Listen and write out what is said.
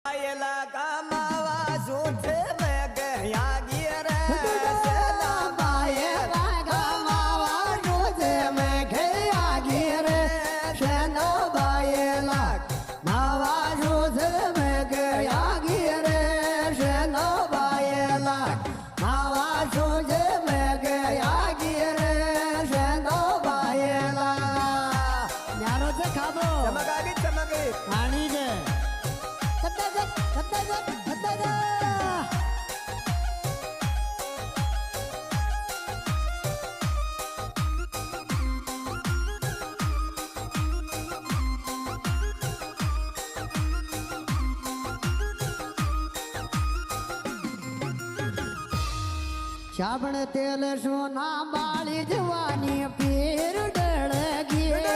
આયેલા કામાવા જોથે મે ગયા ગીર સેના બાયેલા કામાવા જોથે મે ગયા ગીર સેના બાયેલા માવા જોથે મે ગયા ગીર સેના બાયેલા માવા જોથે મે ગયા ગીર સેના બાયેલા ન્યારો તે ખાબો ચમકે પાણી છે શાબણ તેલ સોના બાળી જવાની પીર ડળ ગીર